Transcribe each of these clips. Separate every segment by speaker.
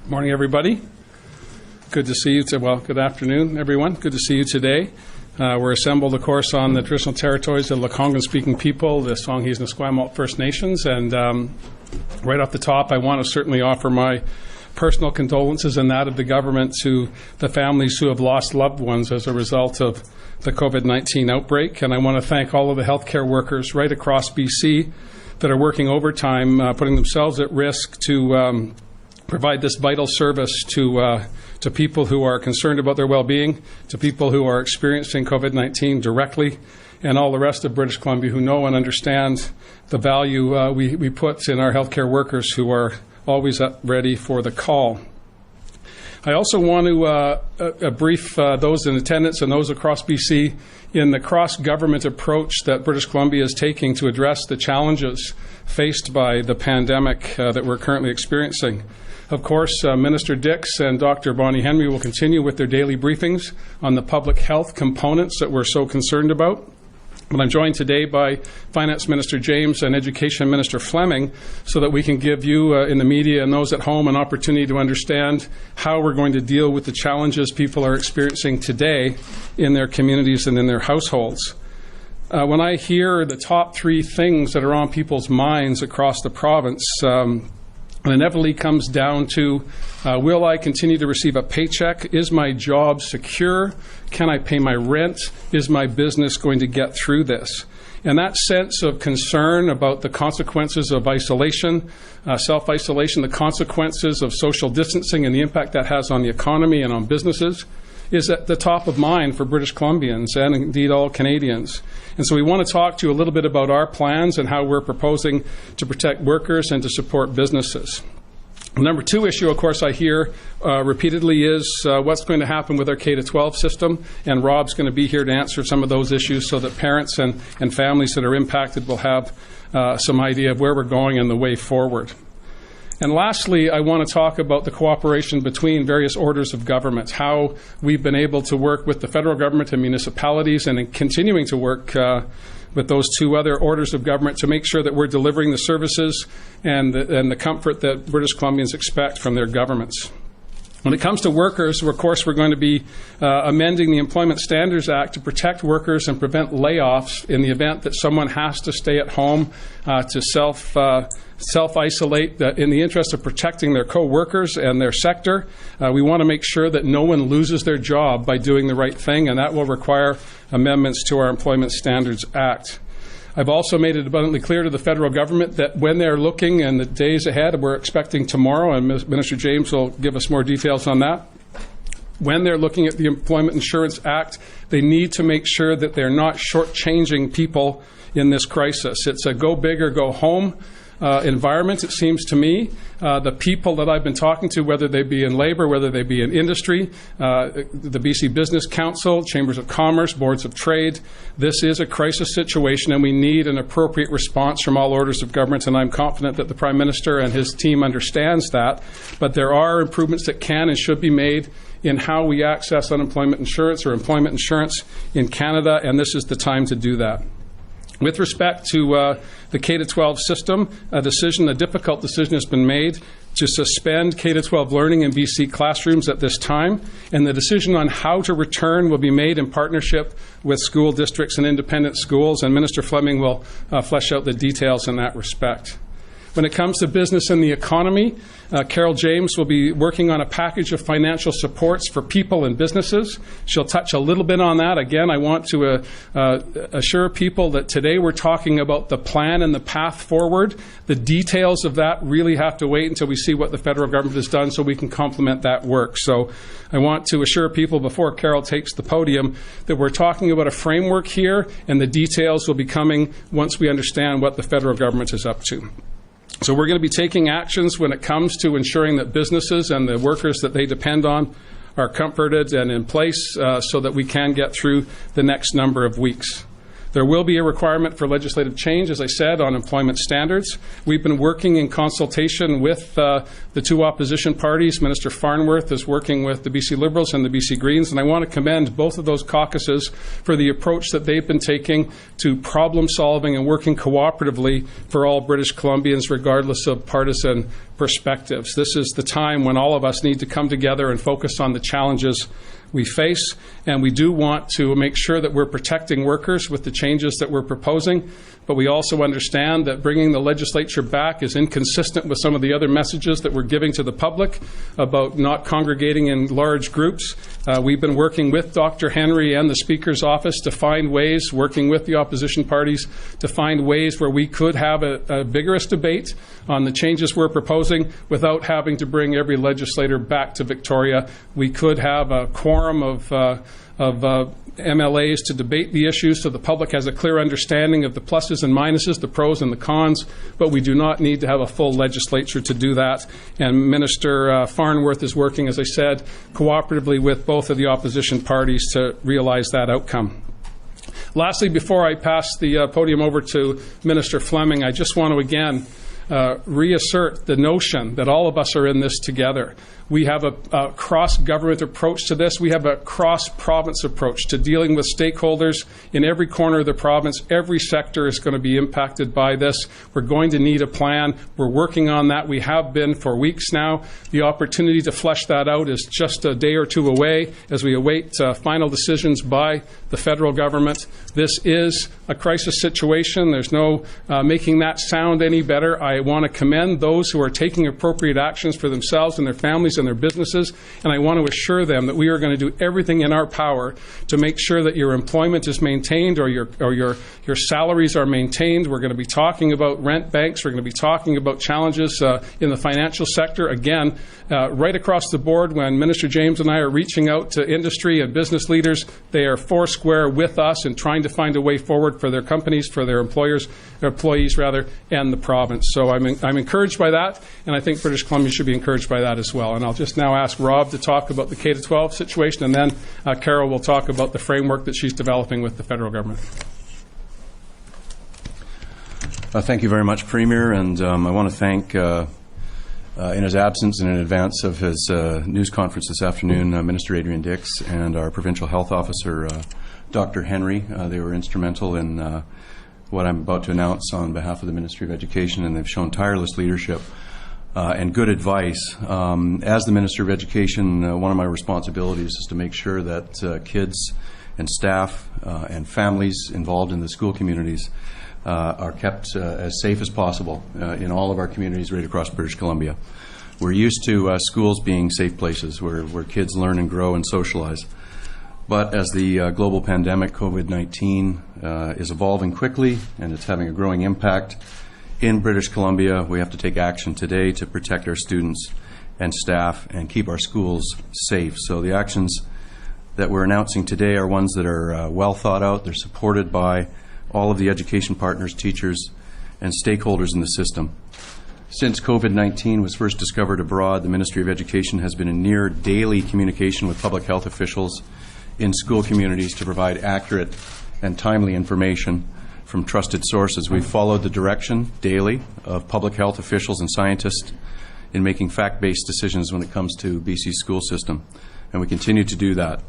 Speaker 1: Morning, everybody. Good to see you. Good afternoon, everyone. Good to see you today. We're assembled, of course, on the traditional territories of the Lekwungen-speaking people, the Songhees and Esquimalt First Nations. And right off the top, I want to certainly offer my personal condolences and that of the government to the families who have lost loved ones as a result of the COVID-19 outbreak. And I want to thank all of the healthcare workers right across BC that are working overtime, putting themselves at risk to provide this vital service to people who are concerned about their well-being, to people who are experiencing COVID-19 directly, and all the rest of British Columbia who know and understand the value we put in our healthcare workers who are always ready for the call. I also want to brief those in attendance and those across BC in the cross-government approach that British Columbia is taking to address the challenges faced by the pandemic that we're currently experiencing. Of course, Minister Dix and Dr. Bonnie Henry will continue with their daily briefings on the public health components that we're so concerned about. But I'm joined today by Finance Minister James and Education Minister Fleming so that we can give you in the media and those at home an opportunity to understand how we're going to deal with the challenges people are experiencing today in their communities and in their households. When I hear the top three things that are on people's minds across the province, it inevitably comes down to, will I continue to receive a paycheck? Is my job secure? Can I pay my rent? Is my business going to get through this? And that sense of concern about the consequences of isolation, self-isolation, the consequences of social distancing and the impact that has on the economy and on businesses is at the top of mind for British Columbians and indeed all Canadians. And so we want to talk to you a little bit about our plans and how we're proposing to protect workers and to support businesses. The number two issue, of course, I hear repeatedly is what's going to happen with our K-12 system, and Rob's going to be here to answer some of those issues so that parents and families that are impacted will have some idea of where we're going and the way forward. And lastly, I want to talk about the cooperation between various orders of government, how we've been able to work with the federal government and municipalities and continuing to work with those two other orders of government to make sure that we're delivering the services and the comfort that British Columbians expect from their governments. When it comes to workers, of course, we're going to be amending the Employment Standards Act to protect workers and prevent layoffs in the event that someone has to stay at home to self-isolate in the interest of protecting their co-workers and their sector. We want to make sure that no one loses their job by doing the right thing, and that will require amendments to our Employment Standards Act. I've also made it abundantly clear to the federal government that when they're looking in the days ahead, we're expecting tomorrow, and Minister James will give us more details on that, when they're looking at the Employment Insurance Act, they need to make sure that they're not shortchanging people in this crisis. It's a go big or go home environment, it seems to me. The people that I've been talking to, whether they be in labour, whether they be in industry, the BC Business Council, Chambers of Commerce, Boards of Trade, this is a crisis situation and we need an appropriate response from all orders of government, and I'm confident that the Prime Minister and his team understands that. But there are improvements that can and should be made in how we access unemployment insurance or employment insurance in Canada, and this is the time to do that. With respect to the K-12 system, a difficult decision has been made to suspend K-12 learning in BC classrooms at this time, and the decision on how to return will be made in partnership with school districts and independent schools, and Minister Fleming will flesh out the details in that respect. When it comes to business and the economy, Carol James will be working on a package of financial supports for people and businesses. She'll touch a little bit on that. Again, I want to assure people that today we're talking about the plan and the path forward. The details of that really have to wait until we see what the federal government has done so we can complement that work. So I want to assure people before Carol takes the podium that we're talking about a framework here, and the details will be coming once we understand what the federal government is up to. So we're going to be taking actions when it comes to ensuring that businesses and the workers that they depend on are comforted and in place so that we can get through the next number of weeks. There will be a requirement for legislative change, as I said, on employment standards. We've been working in consultation with the two opposition parties. Minister Farnworth is working with the BC Liberals and the BC Greens, and I want to commend both of those caucuses for the approach that they've been taking to problem solving and working cooperatively for all British Columbians, regardless of partisan perspectives. This is the time when all of us need to come together and focus on the challenges we face, and we do want to make sure that we're protecting workers with the changes that we're proposing, but we also understand that bringing the legislature back is inconsistent with some of the other messages that we're giving to the public about not congregating in large groups. We've been working with Dr. Henry and the Speaker's office to find ways, working with the opposition parties, to find ways where we could have a vigorous debate on the changes we're proposing without having to bring every legislator back to Victoria. We could have a quorum of MLAs to debate the issues so the public has a clear understanding of the pluses and minuses, the pros and the cons, but we do not need to have a full legislature to do that. And Minister Farnworth is working, as I said, cooperatively with both of the opposition parties to realize that outcome. Lastly, before I pass the podium over to Minister Fleming, I just want to again reassert the notion that all of us are in this together. We have a cross-government approach to this. We have a cross-province approach to dealing with stakeholders in every corner of the province. Every sector is going to be impacted by this. We're going to need a plan. We're working on that. We have been for weeks now. The opportunity to flesh that out is just a day or two away as we await final decisions by the federal government. This is a crisis situation. There's no making that sound any better. I want to commend those who are taking appropriate actions for themselves and their families and their businesses, and I want to assure them that we are going to do everything in our power to make sure that your employment is maintained or your salaries are maintained. We're going to be talking about rent banks. We're going to be talking about challenges in the financial sector. Again, right across the board, when Minister James and I are reaching out to industry and business leaders, they are foursquare with us in trying to find a way forward for their companies, for their employees, and the province. So I'm encouraged by that, and I think British Columbia should be encouraged by that as well. And I'll just now ask Rob to talk about the K-12 situation, and then Carol will talk about the framework that she's developing with the federal government.
Speaker 2: Thank you very much, Premier, and I want to thank, in his absence and in advance of his news conference this afternoon, Minister Adrian Dix and our Provincial Health Officer, Dr. Henry. They were instrumental in what I'm about to announce on behalf of the Ministry of Education, and they've shown tireless leadership and good advice. As the Minister of Education, one of my responsibilities is to make sure that kids and staff and families involved in the school communities are kept as safe as possible in all of our communities right across British Columbia. We're used to schools being safe places where kids learn and grow and socialize. But as the global pandemic, COVID-19, is evolving quickly and it's having a growing impact in British Columbia, we have to take action today to protect our students and staff and keep our schools safe. So the actions that we're announcing today are ones that are well thought out. They're supported by all of the education partners, teachers, and stakeholders in the system. Since COVID-19 was first discovered abroad, the Ministry of Education has been in near daily communication with public health officials in school communities to provide accurate and timely information from trusted sources. We've followed the direction daily of public health officials and scientists in making fact-based decisions when it comes to BC's school system, and we continue to do that.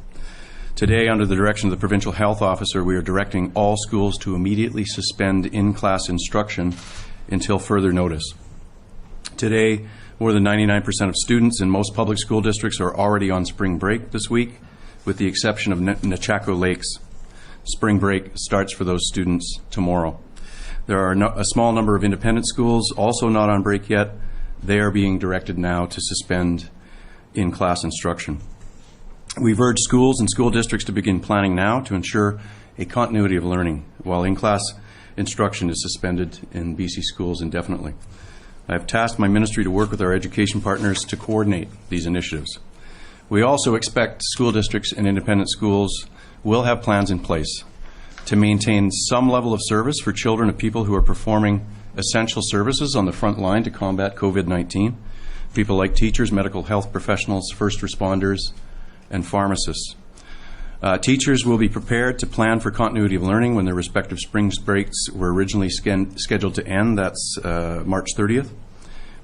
Speaker 2: Today, under the direction of the Provincial Health Officer, we are directing all schools to immediately suspend in-class instruction until further notice. Today, more than 99% of students in most public school districts are already on spring break this week, with the exception of Nechako Lakes. Spring break starts for those students tomorrow. There are a small number of independent schools also not on break yet. They are being directed now to suspend in-class instruction. We've urged schools and school districts to begin planning now to ensure a continuity of learning while in-class instruction is suspended in BC schools indefinitely. I have tasked my ministry to work with our education partners to coordinate these initiatives. We also expect school districts and independent schools will have plans in place to maintain some level of service for children of people who are performing essential services on the front line to combat COVID-19, people like teachers, medical health professionals, first responders, and pharmacists. Teachers will be prepared to plan for continuity of learning when their respective spring breaks were originally scheduled to end. That's March 30th.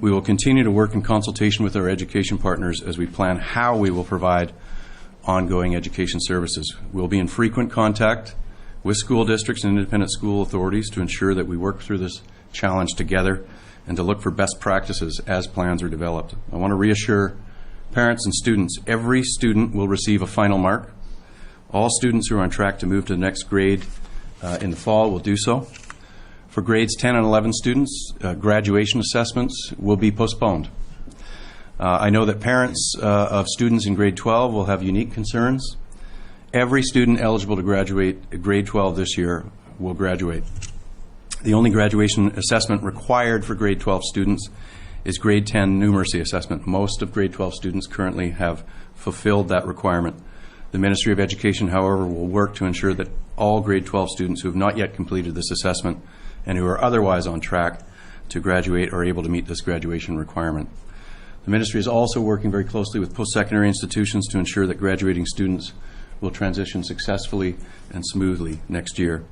Speaker 2: We will continue to work in consultation with our education partners as we plan how we will provide ongoing education services. We'll be in frequent contact with school districts and independent school authorities to ensure that we work through this challenge together and to look for best practices as plans are developed. I want to reassure parents and students, every student will receive a final mark. All students who are on track to move to the next grade in the fall will do so. For grades 10 and 11 students, graduation assessments will be postponed. I know that parents of students in grade 12 will have unique concerns. Every student eligible to graduate grade 12 this year will graduate. The only graduation assessment required for grade 12 students is grade 10 numeracy assessment. Most of grade 12 students currently have fulfilled that requirement. The Ministry of Education, however, will work to ensure that all grade 12 students who have not yet completed this assessment and who are otherwise on track to graduate are able to meet this graduation requirement. The Ministry is also working very closely with post-secondary institutions to ensure that graduating students will transition successfully and smoothly next year.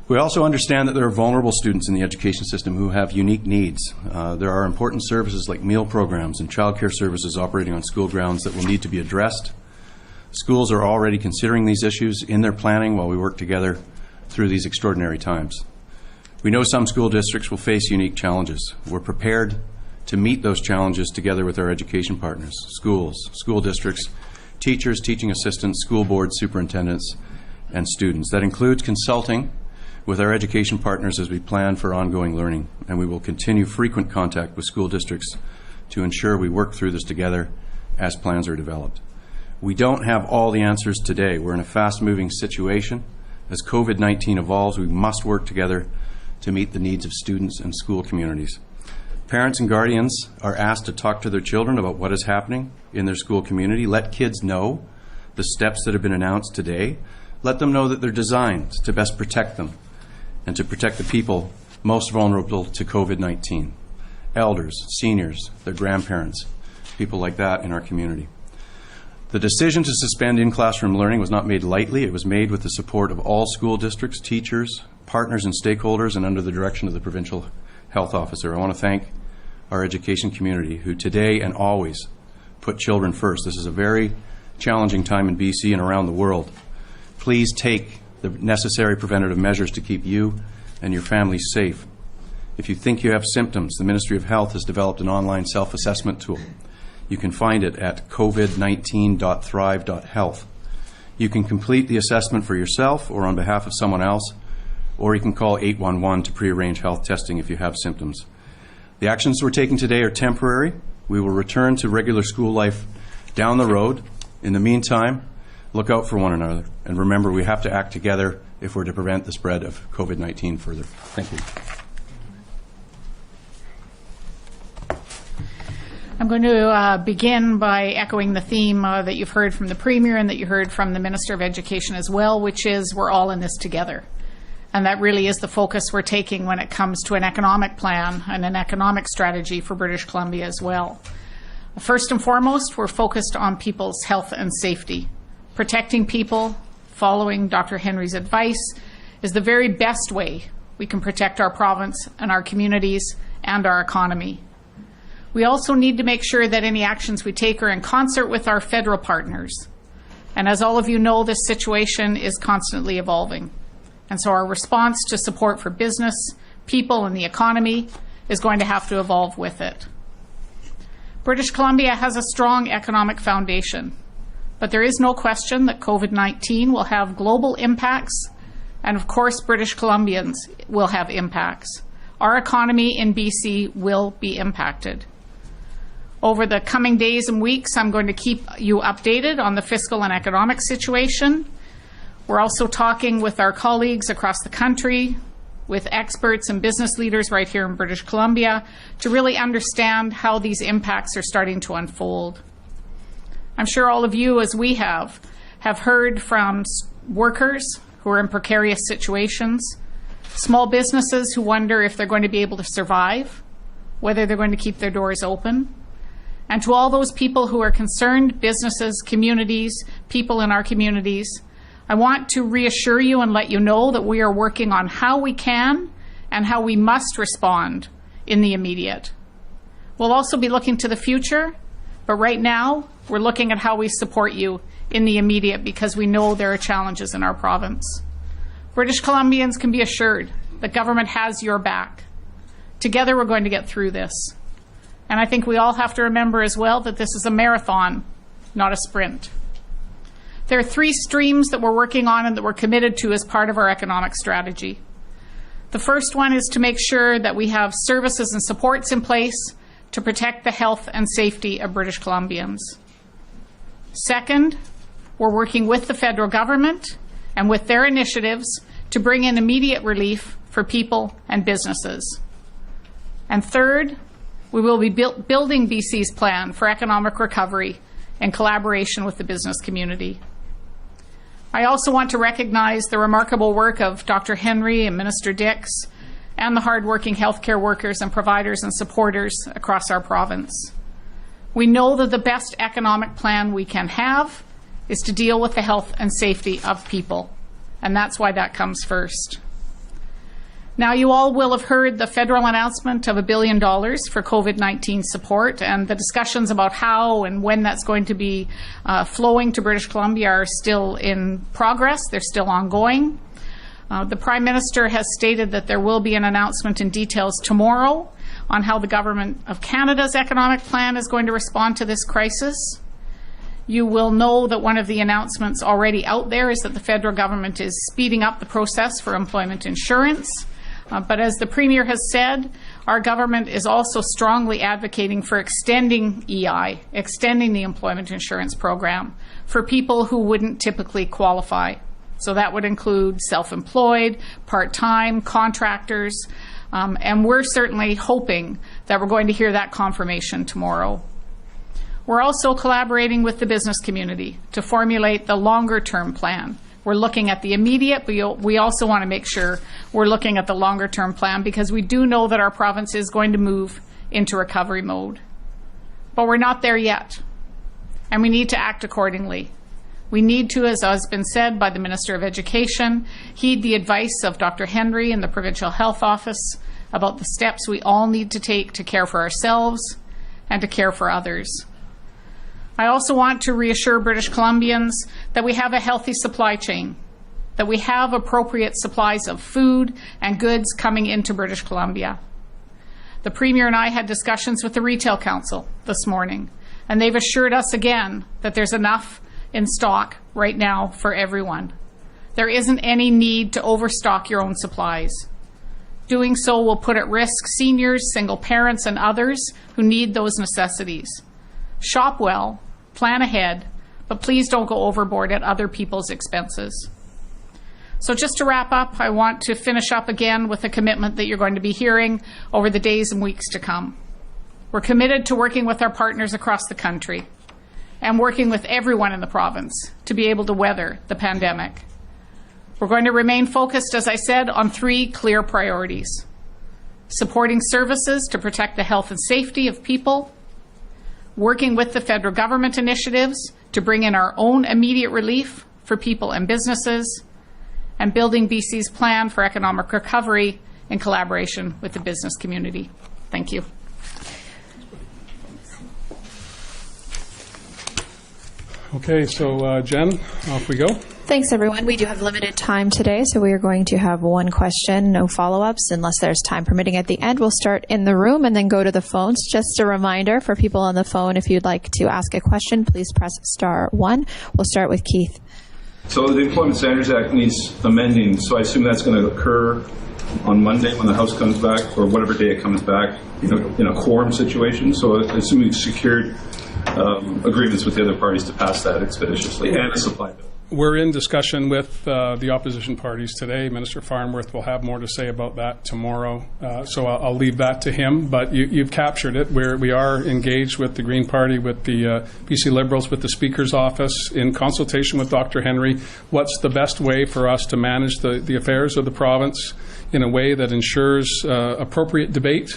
Speaker 2: We also understand that there are vulnerable students in the education system who have unique needs. There are important services like meal programs and childcare services operating on school grounds that will need to be addressed. Schools are already considering these issues in their planning while we work together through these extraordinary times. We know some school districts will face unique challenges. We're prepared to meet those challenges together with our education partners, schools, school districts, teachers, teaching assistants, school boards, superintendents, and students. That includes consulting with our education partners as we plan for ongoing learning, and we will continue frequent contact with school districts to ensure we work through this together as plans are developed. We don't have all the answers today. We're in a fast-moving situation. As COVID-19 evolves, we must work together to meet the needs of students and school communities. Parents and guardians are asked to talk to their children about what is happening in their school community. Let kids know the steps that have been announced today. Let them know that they're designed to best protect them and to protect the people most vulnerable to COVID-19. Elders, seniors, their grandparents, people like that in our community. The decision to suspend in-classroom learning was not made lightly. It was made with the support of all school districts, teachers, partners and stakeholders, and under the direction of the Provincial Health Officer. I want to thank our education community who today and always put children first. This is a very challenging time in BC and around the world. Please take the necessary preventative measures to keep you and your families safe. If you think you have symptoms, the Ministry of Health has developed an online self-assessment tool. You can find it at covid19.thrive.health. You can complete the assessment for yourself or on behalf of someone else, or you can call 811 to pre-arrange health testing if you have symptoms. The actions we're taking today are temporary. We will return to regular school life down the road. In the meantime, look out for one another. And remember, we have to act together if we're to prevent the spread of COVID-19 further. Thank you.
Speaker 3: I'm going to begin by echoing the theme that you've heard from the Premier and that you heard from the Minister of Education as well, which is we're all in this together. And that really is the focus we're taking when it comes to an economic plan and an economic strategy for British Columbia as well. First and foremost, we're focused on people's health and safety. Protecting people, following Dr. Henry's advice, is the very best way we can protect our province and our communities and our economy. We also need to make sure that any actions we take are in concert with our federal partners. And as all of you know, this situation is constantly evolving. And so our response to support for business, people, and the economy is going to have to evolve with it. British Columbia has a strong economic foundation, but there is no question that COVID-19 will have global impacts, and of course British Columbians will have impacts. Our economy in BC will be impacted. Over the coming days and weeks, I'm going to keep you updated on the fiscal and economic situation. We're also talking with our colleagues across the country, with experts and business leaders right here in British Columbia, to really understand how these impacts are starting to unfold. I'm sure all of you, as we have heard from workers who are in precarious situations, small businesses who wonder if they're going to be able to survive, whether they're going to keep their doors open, And to all those people who are concerned, businesses, communities, people in our communities, I want to reassure you and let you know that we are working on how we can and how we must respond in the immediate. We'll also be looking to the future, but right now we're looking at how we support you in the immediate because we know there are challenges in our province. British Columbians can be assured that government has your back. Together we're going to get through this. And I think we all have to remember as well that this is a marathon, not a sprint. There are 3 streams that we're working on and that we're committed to as part of our economic strategy. The first one is to make sure that we have services and supports in place to protect the health and safety of British Columbians. Second, we're working with the federal government and with their initiatives to bring in immediate relief for people and businesses. And third, we will be building BC's plan for economic recovery in collaboration with the business community. I also want to recognize the remarkable work of Dr. Henry and Minister Dix and the hardworking healthcare workers and providers and supporters across our province. We know that the best economic plan we can have is to deal with the health and safety of people, and that's why that comes first. Now, you all will have heard the federal announcement of $1 billion for COVID-19 support, and the discussions about how and when that's going to be flowing to British Columbia are still in progress. They're still ongoing. The Prime Minister has stated that there will be an announcement in details tomorrow on how the Government of Canada's economic plan is going to respond to this crisis. You will know that one of the announcements already out there is that the federal government is speeding up the process for employment insurance. But as the Premier has said, our government is also strongly advocating for extending EI, extending the employment insurance program for people who wouldn't typically qualify. So that would include self-employed, part-time, contractors, and we're certainly hoping that we're going to hear that confirmation tomorrow. We're also collaborating with the business community to formulate the longer-term plan. We're looking at the immediate, but we also want to make sure we're looking at the longer-term plan because we do know that our province is going to move into recovery mode. But we're not there yet, and we need to act accordingly. We need to, as has been said by the Minister of Education, heed the advice of Dr. Henry and the Provincial Health Office about the steps we all need to take to care for ourselves and to care for others. I also want to reassure British Columbians that we have a healthy supply chain, that we have appropriate supplies of food and goods coming into British Columbia. The Premier and I had discussions with the Retail Council this morning, and they've assured us again that there's enough in stock right now for everyone. There isn't any need to overstock your own supplies. Doing so will put at risk seniors, single parents, and others who need those necessities. Shop well, plan ahead, but please don't go overboard at other people's expenses. So just to wrap up, I want to finish up again with a commitment that you're going to be hearing over the days and weeks to come. We're committed to working with our partners across the country and working with everyone in the province to be able to weather the pandemic. We're going to remain focused, as I said, on 3 clear priorities: supporting services to protect the health and safety of people, working with the federal government initiatives to bring in our own immediate relief for people and businesses, and building BC's plan for economic recovery in collaboration with the business community. Thank you.
Speaker 1: Okay, so Jen, off we go.
Speaker 4: Thanks, everyone. We do have limited time today, so we are going to have one question, no follow-ups, unless there's time permitting at the end. We'll start in the room and then go to the phones. Just a reminder for people on the phone, if you'd like to ask a question, please press *1. We'll start with Keith.
Speaker 5: So the Employment Standards Act needs amending, so I assume that's going to occur on Monday when the House comes back, or whatever day it comes back, in a quorum situation. So I assume you've secured agreements with the other parties to pass that expeditiously, and a supply bill.
Speaker 1: We're in discussion with the opposition parties today. Minister Farnworth will have more to say about that tomorrow, so I'll leave that to him. But you've captured it. We are engaged with the Green Party, with the BC Liberals, with the Speaker's office, in consultation with Dr. Henry. What's the best way for us to manage the affairs of the province in a way that ensures appropriate debate,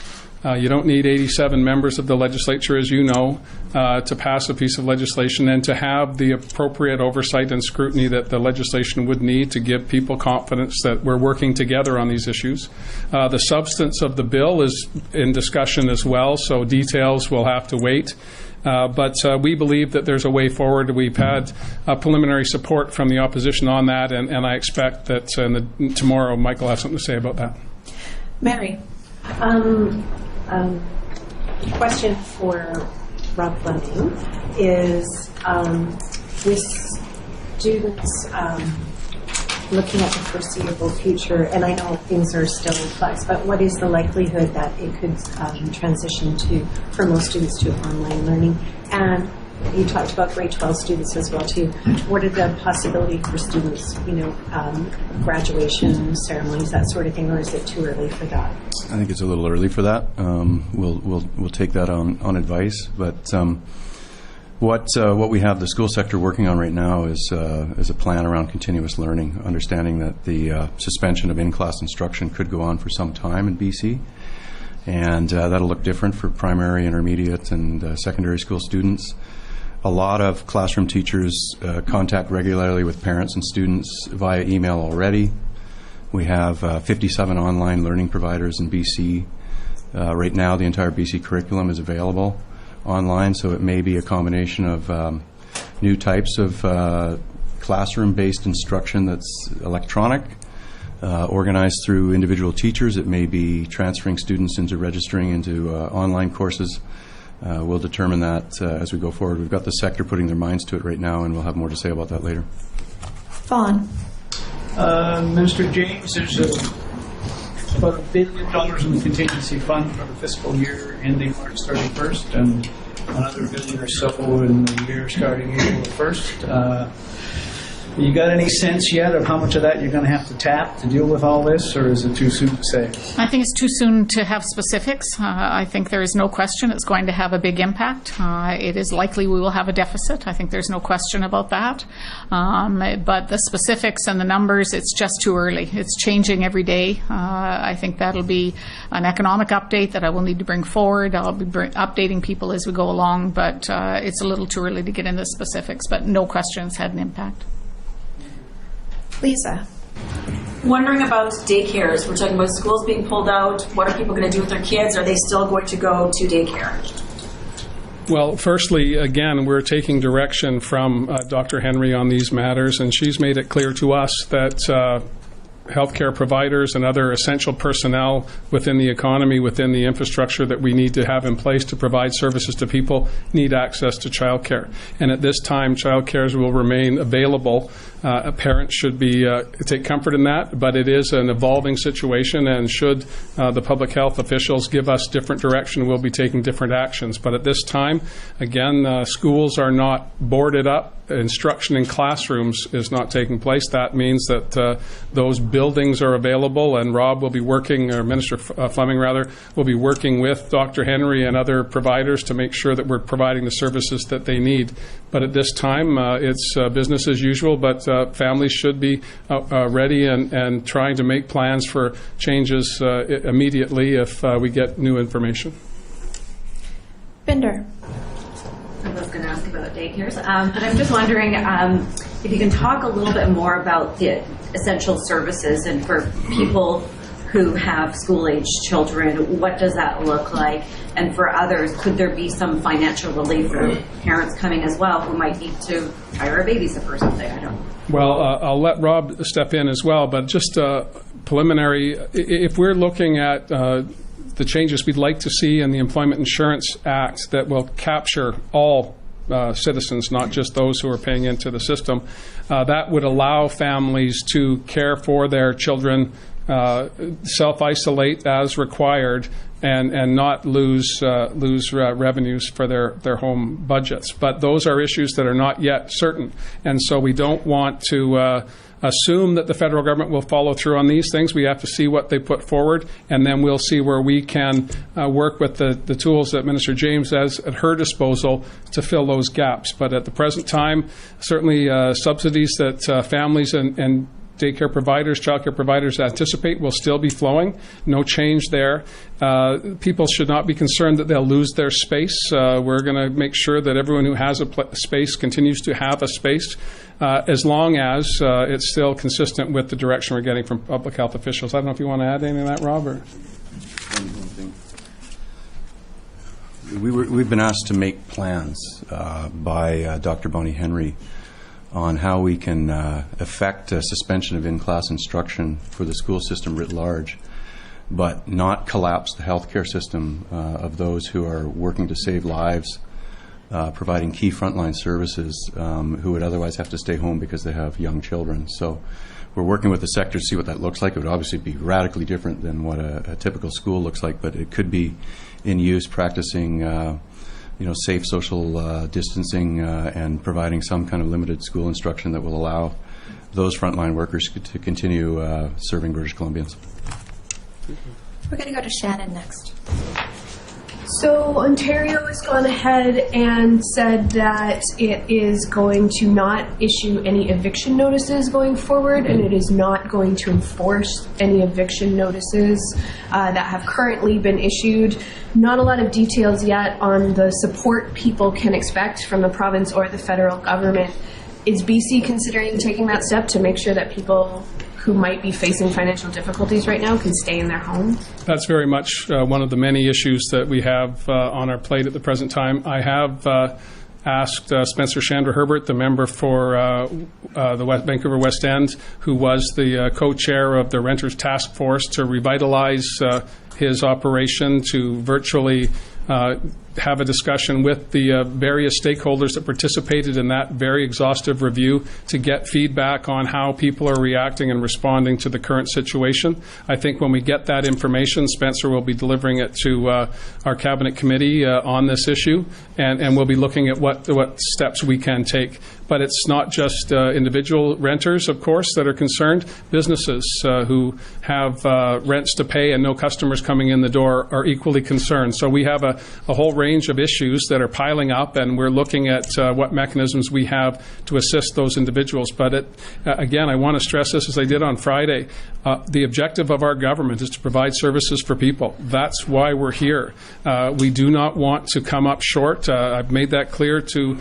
Speaker 1: You don't need 87 members of the legislature, as you know, to pass a piece of legislation and to have the appropriate oversight and scrutiny that the legislation would need to give people confidence that we're working together on these issues. The substance of the bill is in discussion as well, so details will have to wait. But we believe that there's a way forward. We've had preliminary support from the opposition on that, and I expect that tomorrow Michael will have something to say about that.
Speaker 4: Mary.
Speaker 6: Question for Rob Fleming is with students looking at the foreseeable future, and I know things are still in flux, but what is the likelihood that it could transition for most students to online learning? And you talked about grade 12 students as well too. What are the possibility for students, graduation ceremonies, that sort of thing, or is it too early for that?
Speaker 2: I think it's a little early for that. We'll take that on advice, but what we have the school sector working on right now is a plan around continuous learning, understanding that the suspension of in-class instruction could go on for some time in BC, and that'll look different for primary, intermediate, and secondary school students. A lot of classroom teachers contact regularly with parents and students via email already. We have 57 online learning providers in BC. Right now, the entire BC curriculum is available online, so it may be a combination of new types of classroom-based instruction that's electronic, organized through individual teachers. It may be transferring students into registering into online courses. We'll determine that as we go forward. We've got the sector putting their minds to it right now, and we'll have more to say about that later.
Speaker 4: Fawn.
Speaker 7: Minister James, there's about $1 billion in the contingency fund for the fiscal year ending March 31st, and another $1 billion or so in the year starting April 1st. You got any sense yet of how much of that you're going to have to tap to deal with all this, or is it too soon to say?
Speaker 3: I think it's too soon to have specifics. I think there is no question it's going to have a big impact. It is likely we will have a deficit. I think there's no question about that. But the specifics and the numbers, it's just too early. It's changing every day. I think that'll be an economic update that I will need to bring forward. I'll be updating people as we go along, but it's a little too early to get into specifics. But no question it's had an impact.
Speaker 4: Lisa.
Speaker 8: Wondering about daycares. We're talking about schools being pulled out. What are people going to do with their kids? Are they still going to go to daycare?
Speaker 1: Well, firstly, again, we're taking direction from Dr. Henry on these matters, and she's made it clear to us that healthcare providers and other essential personnel within the economy, within the infrastructure that we need to have in place to provide services to people, need access to childcare. And at this time, childcare will remain available. Parents should be take comfort in that, but it is an evolving situation, and should the public health officials give us different direction, we'll be taking different actions. But at this time, again, schools are not boarded up. Instruction in classrooms is not taking place. That means that those buildings are available, and Rob will be working, or Minister Fleming rather, will be working with Dr. Henry and other providers to make sure that we're providing the services that they need. But at this time, it's business as usual, but families should be ready and trying to make plans for changes immediately if we get new information.
Speaker 4: Binder.
Speaker 9: I was going to ask about daycares, but I'm just wondering if you can talk a little bit more about the essential services, and for people who have school-aged children, what does that look like? And for others, could there be some financial relief for parents coming as well who might need to hire a babysitter or something? I don't know.
Speaker 1: Well, I'll let Rob step in as well, but just preliminary, if we're looking at the changes we'd like to see in the Employment Insurance Act that will capture all citizens, not just those who are paying into the system, that would allow families to care for their children, self-isolate as required, and not lose revenues for their home budgets. But those are issues that are not yet certain, and so we don't want to assume that the federal government will follow through on these things. We have to see what they put forward, and then we'll see where we can work with the tools that Minister James has at her disposal to fill those gaps. But at the present time, certainly subsidies that families and daycare providers, childcare providers anticipate will still be flowing. No change there. People should not be concerned that they'll lose their space. We're going to make sure that everyone who has a space continues to have a space, as long as it's still consistent with the direction we're getting from public health officials. I don't know if you want to add anything to that, Rob? Or?
Speaker 2: We've been asked to make plans by Dr. Bonnie Henry on how we can effect a suspension of in-class instruction for the school system writ large, but not collapse the healthcare system of those who are working to save lives, providing key frontline services, who would otherwise have to stay home because they have young children. So we're working with the sector to see what that looks like. It would obviously be radically different than what a typical school looks like, but it could be in use practicing safe social distancing and providing some kind of limited school instruction that will allow those frontline workers to continue serving British Columbians.
Speaker 4: We're going to go to Shannon next.
Speaker 10: So Ontario has gone ahead and said that it is going to not issue any eviction notices going forward, and it is not going to enforce any eviction notices that have currently been issued. Not a lot of details yet on the support people can expect from the province or the federal government. Is BC considering taking that step to make sure that people who might be facing financial difficulties right now can stay in their homes?
Speaker 1: That's very much one of the many issues that we have on our plate at the present time. I have asked Spencer Chandra-Herbert, the member for the Vancouver West End, who was the co-chair of the Renters Task Force, to revitalize his operation, to virtually have a discussion with the various stakeholders that participated in that very exhaustive review to get feedback on how people are reacting and responding to the current situation. I think when we get that information, Spencer will be delivering it to our Cabinet Committee on this issue, and we'll be looking at what steps we can take. But it's not just individual renters, of course, that are concerned. Businesses who have rents to pay and no customers coming in the door are equally concerned. So we have a whole range of issues that are piling up, and we're looking at what mechanisms we have to assist those individuals. But again, I want to stress this, as I did on Friday. The objective of our government is to provide services for people. That's why we're here. We do not want to come up short. I've made that clear to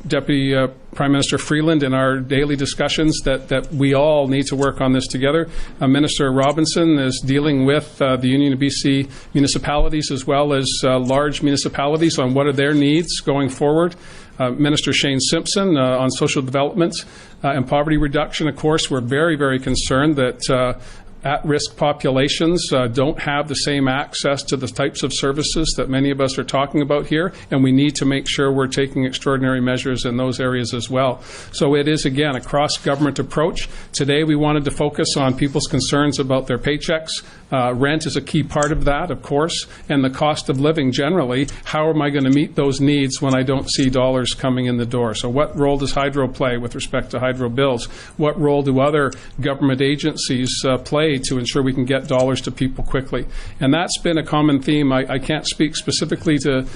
Speaker 1: Deputy Prime Minister Freeland in our daily discussions that we all need to work on this together. Minister Robinson is dealing with the Union of BC municipalities as well as large municipalities on what are their needs going forward. Minister Shane Simpson on social development and poverty reduction. Of course, we're very, very concerned that at-risk populations don't have the same access to the types of services that many of us are talking about here, and we need to make sure we're taking extraordinary measures in those areas as well. So it is, again, a cross-government approach. Today we wanted to focus on people's concerns about their paychecks. Rent is a key part of that, of course, and the cost of living generally. How am I going to meet those needs when I don't see dollars coming in the door? So what role does hydro play with respect to hydro bills? What role do other government agencies play to ensure we can get dollars to people quickly? And that's been a common theme. I can't speak specifically to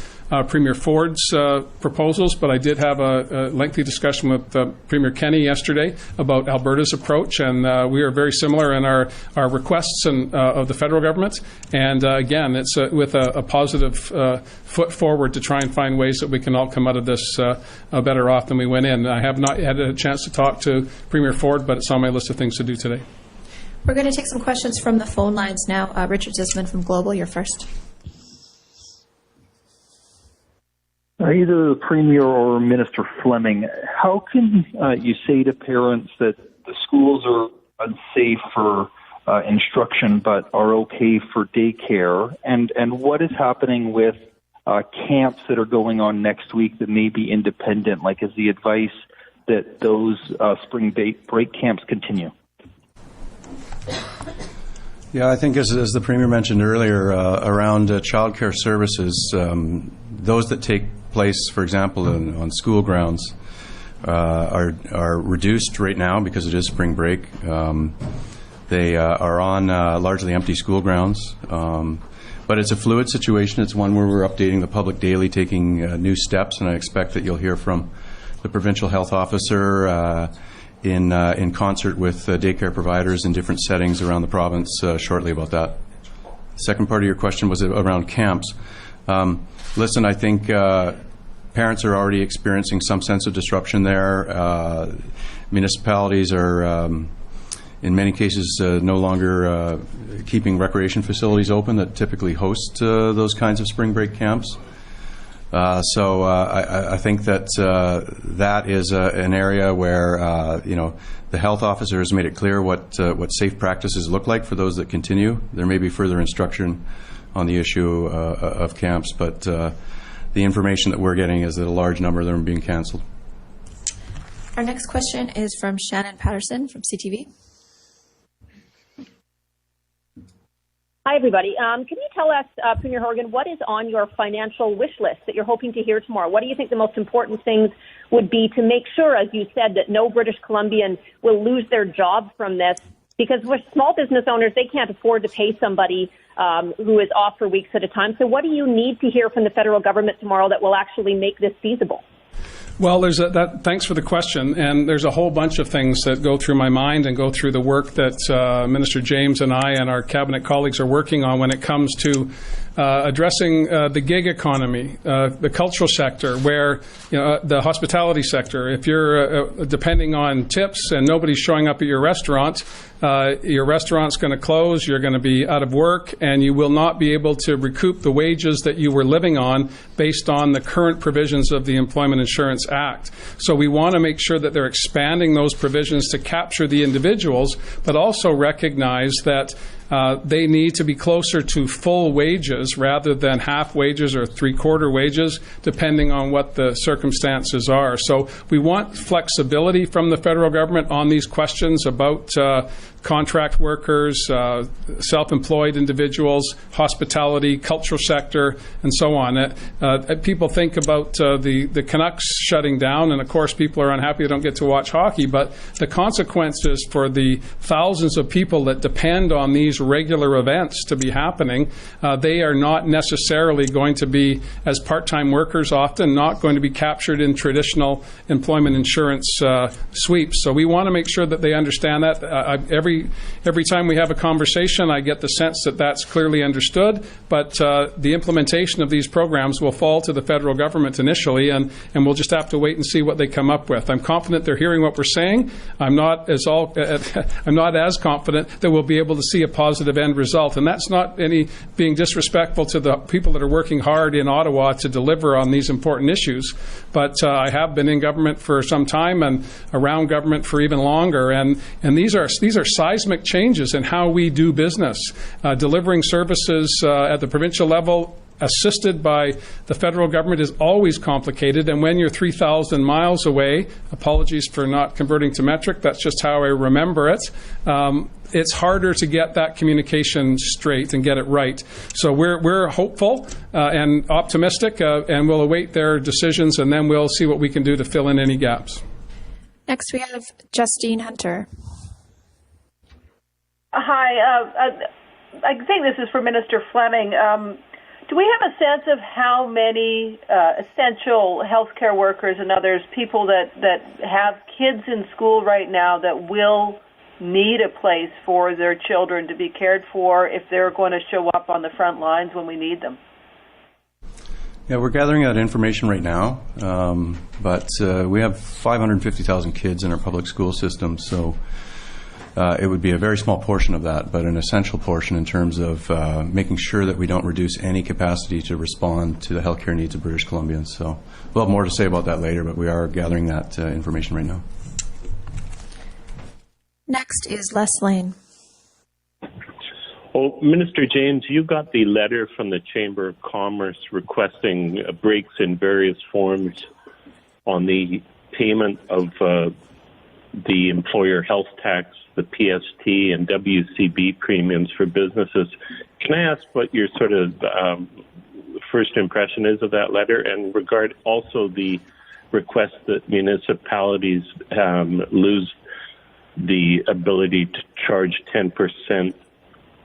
Speaker 1: Premier Ford's proposals, but I did have a lengthy discussion with Premier Kenney yesterday about Alberta's approach, and we are very similar in our requests of the federal government. And again, it's with a positive foot forward to try and find ways that we can all come out of this better off than we went in. I have not had a chance to talk to Premier Ford, but it's on my list of things to do today.
Speaker 4: We're going to take some questions from the phone lines now. Richard Zisman from Global, you're first.
Speaker 11: Either the Premier or Minister Fleming, how can you say to parents that the schools are unsafe for instruction but are okay for daycare? And what is happening with camps that are going on next week that may be independent? Like, is the advice that those spring break camps continue?
Speaker 2: Yeah, I think as the Premier mentioned earlier, around childcare services, those that take place, for example, on school grounds, are reduced right now because it is spring break. They are on largely empty school grounds, but it's a fluid situation. It's one where we're updating the public daily, taking new steps, and I expect that you'll hear from the provincial health officer in concert with daycare providers in different settings around the province shortly about that. Second part of your question was around camps. Listen, I think parents are already experiencing some sense of disruption there. Municipalities are, in many cases, no longer keeping recreation facilities open that typically host those kinds of spring break camps. So I think that that is an area where the health officer has made it clear what safe practices look like for those that continue. There may be further instruction on the issue of camps, but the information that we're getting is that a large number of them are being canceled.
Speaker 4: Our next question is from Shannon Patterson from CTV.
Speaker 12: Hi, everybody. Can you tell us, Premier Horgan, what is on your financial wish list that you're hoping to hear tomorrow? What do you think the most important things would be to make sure, as you said, that no British Columbian will lose their job from this? Because with small business owners, they can't afford to pay somebody who is off for weeks at a time. So what do you need to hear from the federal government tomorrow that will actually make this feasible?
Speaker 1: Well, thanks for the question, and there's a whole bunch of things that go through my mind and go through the work that Minister James and I and our cabinet colleagues are working on when it comes to addressing the gig economy, the cultural sector, where the hospitality sector. If you're depending on tips and nobody's showing up at your restaurant's going to close, you're going to be out of work, and you will not be able to recoup the wages that you were living on based on the current provisions of the Employment Insurance Act. So we want to make sure that they're expanding those provisions to capture the individuals, but also recognize that they need to be closer to full wages rather than half wages or three-quarter wages, depending on what the circumstances are. So we want flexibility from the federal government on these questions about contract workers, self-employed individuals, hospitality, cultural sector, and so on. People think about the Canucks shutting down, and of course people are unhappy they don't get to watch hockey, but the consequences for the thousands of people that depend on these regular events to be happening, they are not necessarily going to be, as part-time workers, often not going to be captured in traditional employment insurance sweeps. So we want to make sure that they understand that. Every time we have a conversation, I get the sense that that's clearly understood, but the implementation of these programs will fall to the federal government initially, and we'll just have to wait and see what they come up with. I'm confident they're hearing what we're saying. I'm not as confident that we'll be able to see a positive end result, and that's not any being disrespectful to the people that are working hard in Ottawa to deliver on these important issues. But I have been in government for some time and around government for even longer, and these are seismic changes in how we do business. Delivering services at the provincial level assisted by the federal government is always complicated, and when you're 3,000 miles away, apologies for not converting to metric, that's just how I remember it, it's harder to get that communication straight and get it right. So we're hopeful and optimistic, and we'll await their decisions, and then we'll see what we can do to fill in any gaps.
Speaker 4: Next we have Justine Hunter.
Speaker 13: Hi, I think this is for Minister Fleming. Do we have a sense of how many essential healthcare workers and others, people that have kids in school right now that will need a place for their children to be cared for if they're going to show up on the front lines when we need them?
Speaker 2: Yeah, we're gathering that information right now, but we have 550,000 kids in our public school system, so it would be a very small portion of that, but an essential portion in terms of making sure that we don't reduce any capacity to respond to the healthcare needs of British Columbians. So we'll have more to say about that later, but we are gathering that information right now.
Speaker 4: Next is Les Lane.
Speaker 14: Well, Minister James, you got the letter from the Chamber of Commerce requesting breaks in various forms on the payment of the employer health tax, the PST, and WCB premiums for businesses. Can I ask what your sort of first impression is of that letter, and regard also the request that municipalities lose the ability to charge 10%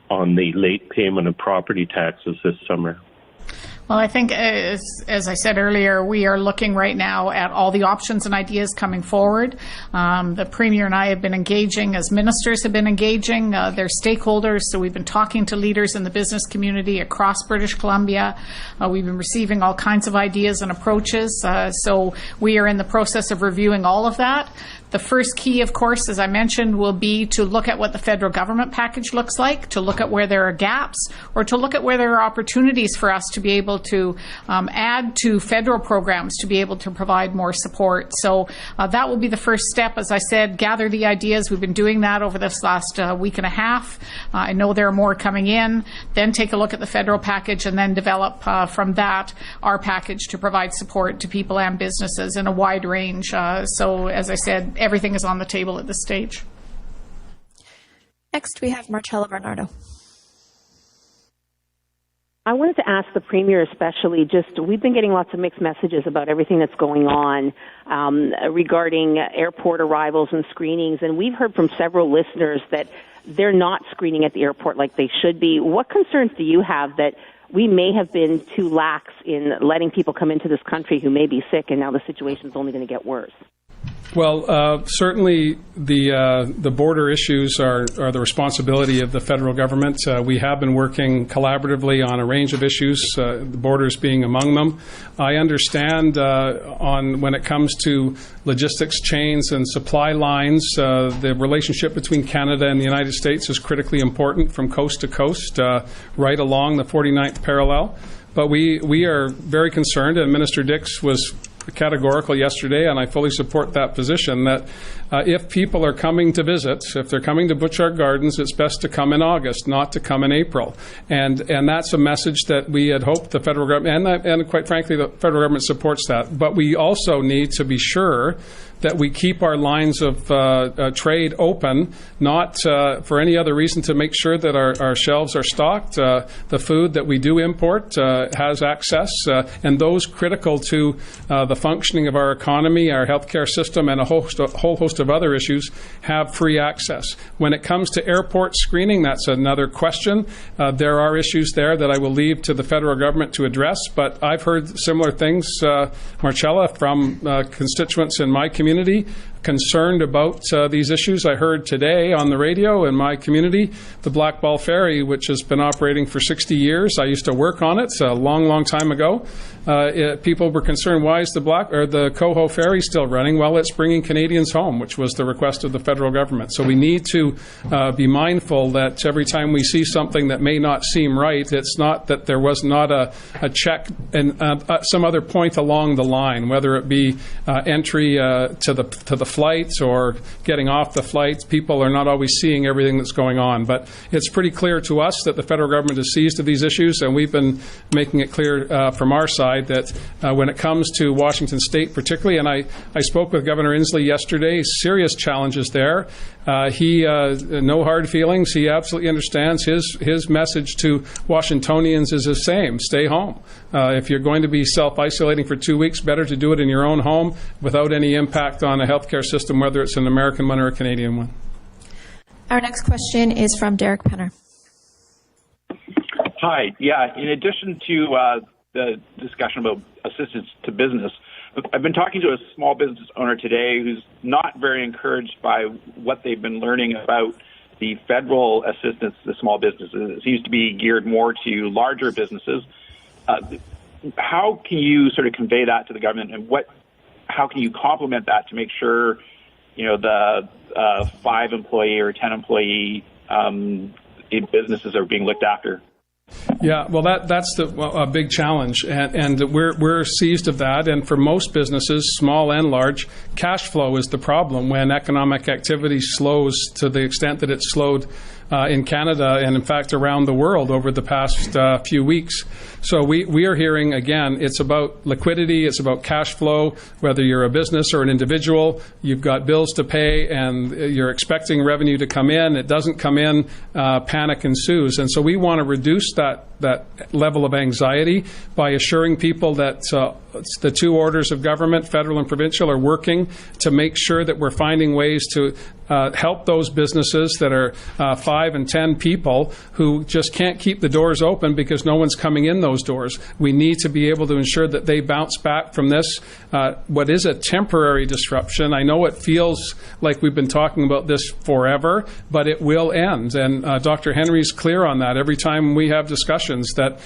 Speaker 14: on the late payment of property taxes this summer?
Speaker 3: Well, I think, as I said earlier, we are looking right now at all the options and ideas coming forward. The Premier and I have been engaging, as ministers have been engaging their stakeholders. So we've been talking to leaders in the business community across British Columbia. We've been receiving all kinds of ideas and approaches. So we are in the process of reviewing all of that. The first key, of course, as I mentioned, will be to look at what the federal government package looks like, to look at where there are gaps, or to look at where there are opportunities for us to be able to add to federal programs to be able to provide more support. So that will be the first step. As I said, gather the ideas. We've been doing that over this last week and a half. I know there are more coming in. Then take a look at the federal package and then develop from that our package to provide support to people and businesses in a wide range. So as I said, everything is on the table at this stage.
Speaker 4: Next, we have Marcella Bernardo.
Speaker 12: I wanted to ask the Premier especially, we've been getting lots of mixed messages about everything that's going on regarding airport arrivals and screenings, and we've heard from several listeners that they're not screening at the airport like they should be. What concerns do you have that we may have been too lax in letting people come into this country who may be sick, and now the situation is only going to get worse?
Speaker 1: Well, certainly the border issues are the responsibility of the federal government. We have been working collaboratively on a range of issues, the borders being among them. I understand when it comes to logistics chains and supply lines, the relationship between Canada and the United States is critically important from coast to coast, right along the 49th parallel. But we are very concerned, and Minister Dix was categorical yesterday, and I fully support that position, that if people are coming to visit, if they're coming to Butchart Gardens, it's best to come in August, not to come in April. And that's a message that we had hoped the federal government, and quite frankly, the federal government supports that. But we also need to be sure that we keep our lines of trade open, not for any other reason, to make sure that our shelves are stocked, the food that we do import has access, and those critical to the functioning of our economy, our healthcare system, and a whole host of other issues have free access. When it comes to airport screening, that's another question. There are issues there that I will leave to the federal government to address, but I've heard similar things, Marcella, from constituents in my community concerned about these issues. I heard today on the radio in my community, the Black Ball Ferry, which has been operating for 60 years. I used to work on it a long, long time ago. People were concerned, why is the Coho Ferry still running? Well, it's bringing Canadians home, which was the request of the federal government. So we need to be mindful that every time we see something that may not seem right, it's not that there was not a check and some other point along the line, whether it be entry to the flights or getting off the flights. People are not always seeing everything that's going on. But it's pretty clear to us that the federal government is seized of these issues, and we've been making it clear from our side that when it comes to Washington State particularly, and I spoke with Governor Inslee yesterday, serious challenges there. No hard feelings. He absolutely understands. His message to Washingtonians is the same: stay home. If you're going to be self-isolating for 2 weeks, better to do it in your own home without any impact on a healthcare system, whether it's an American one or a Canadian one.
Speaker 4: Our next question is from Derek Penner.
Speaker 15: Hi. Yeah, in addition to the discussion about assistance to business, I've been talking to a small business owner today who's not very encouraged by what they've been learning about the federal assistance to small businesses. It seems to be geared more to larger businesses. How can you sort of convey that to the government, and how can you complement that to make sure, the 5 employee or 10 employee businesses are being looked after?
Speaker 1: Yeah, well, that's a big challenge, and we're seized of that. And for most businesses, small and large, cash flow is the problem when economic activity slows to the extent that it's slowed in Canada and, in fact, around the world over the past few weeks. So we are hearing, again, it's about liquidity, it's about cash flow. Whether you're a business or an individual, you've got bills to pay and you're expecting revenue to come in. It doesn't come in, panic ensues. And so we want to reduce that level of anxiety by assuring people that the two orders of government, federal and provincial, are working to make sure that we're finding ways to help those businesses that are 5 and 10 people who just can't keep the doors open because no one's coming in those doors. We need to be able to ensure that they bounce back from this, what is a temporary disruption. I know it feels like we've been talking about this forever, but it will end. And Dr. Henry's clear on that every time we have discussions that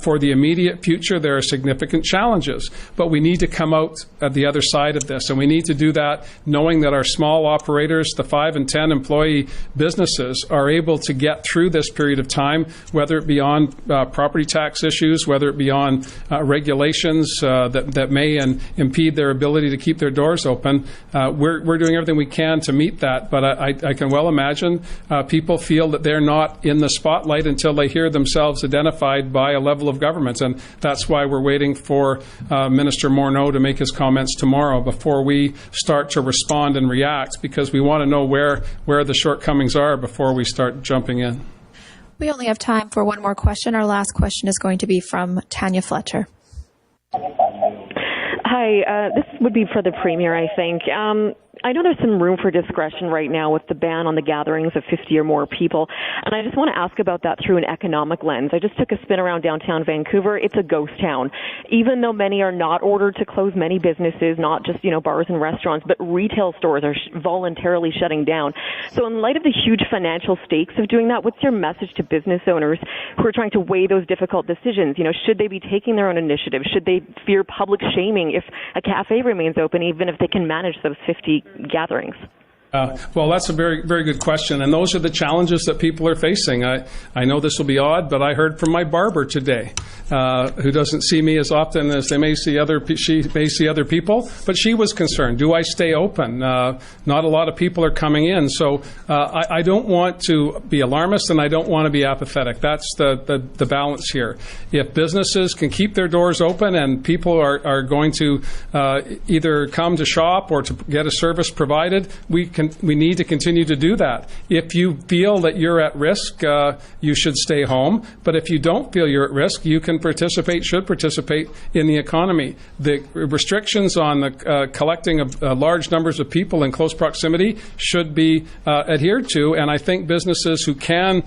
Speaker 1: for the immediate future, there are significant challenges, but we need to come out at the other side of this, and we need to do that knowing that our small operators, the 5 and 10 employee businesses, are able to get through this period of time, whether it be on property tax issues, whether it be on regulations that may impede their ability to keep their doors open. We're doing everything we can to meet that, but I can well imagine people feel that they're not in the spotlight until they hear themselves identified by a level of government, and that's why we're waiting for Minister Morneau to make his comments tomorrow before we start to respond and react, because we want to know where the shortcomings are before we start jumping in.
Speaker 4: We only have time for one more question. Our last question is going to be from Tanya Fletcher.
Speaker 16: Hi, this would be for the Premier, I think. I know there's some room for discretion right now with the ban on the gatherings of 50 or more people, and I just want to ask about that through an economic lens. I just took a spin around downtown Vancouver. It's a ghost town. Even though many are not ordered to close, many businesses, not just, bars and restaurants, but retail stores are voluntarily shutting down. So in light of the huge financial stakes of doing that, what's your message to business owners who are trying to weigh those difficult decisions? Should they be taking their own initiative? Should they fear public shaming if a cafe remains open, even if they can manage those 50 gatherings?
Speaker 1: Well, that's a very, very good question, and those are the challenges that people are facing. I know this will be odd, but I heard from my barber today, who doesn't see me as often as she may see other people, but she was concerned. Do I stay open? Not a lot of people are coming in, so I don't want to be alarmist, and I don't want to be apathetic. That's the balance here. If businesses can keep their doors open and people are going to either come to shop or to get a service provided, we need to continue to do that. If you feel that you're at risk, you should stay home. But if you don't feel you're at risk, you can should participate in the economy. The restrictions on the collecting of large numbers of people in close proximity should be adhered to, and I think businesses who can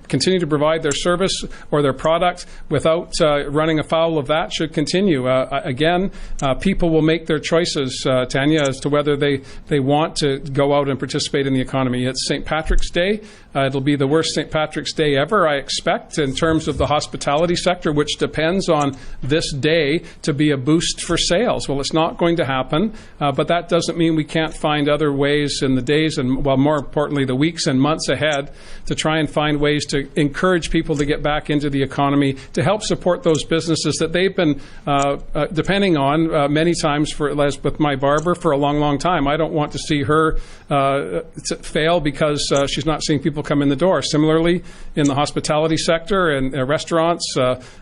Speaker 1: continue to provide their service or their product without running afoul of that should continue. Again, people will make their choices, Tanya, as to whether they want to go out and participate in the economy. It's St. Patrick's Day. It'll be the worst St. Patrick's Day ever, I expect, in terms of the hospitality sector, which depends on this day to be a boost for sales. Well, it's not going to happen, but that doesn't mean we can't find other ways in the days and, well, more importantly, the weeks and months ahead to try and find ways to encourage people to get back into the economy, to help support those businesses that they've been depending on many times, as with my barber, for a long, long time. I don't want to see her fail because she's not seeing people come in the door. Similarly, in the hospitality sector and restaurants,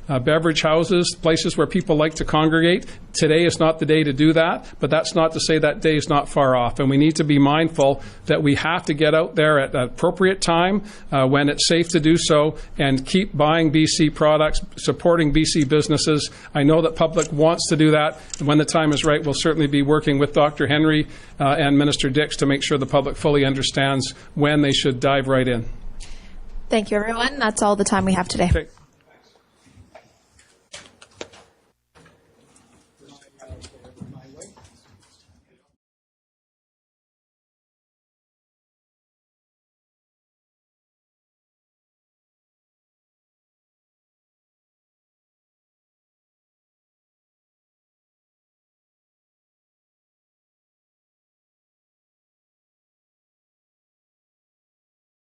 Speaker 1: beverage houses, places where people like to congregate, today is not the day to do that, but that's not to say that day is not far off. And we need to be mindful that we have to get out there at an appropriate time when it's safe to do so and keep buying BC products, supporting BC businesses. I know that public wants to do that, and when the time is right, we'll certainly be working with Dr. Henry and Minister Dix to make sure the public fully understands when they should dive right in.
Speaker 4: Thank you, everyone. That's all the time we have today.
Speaker 1: Okay.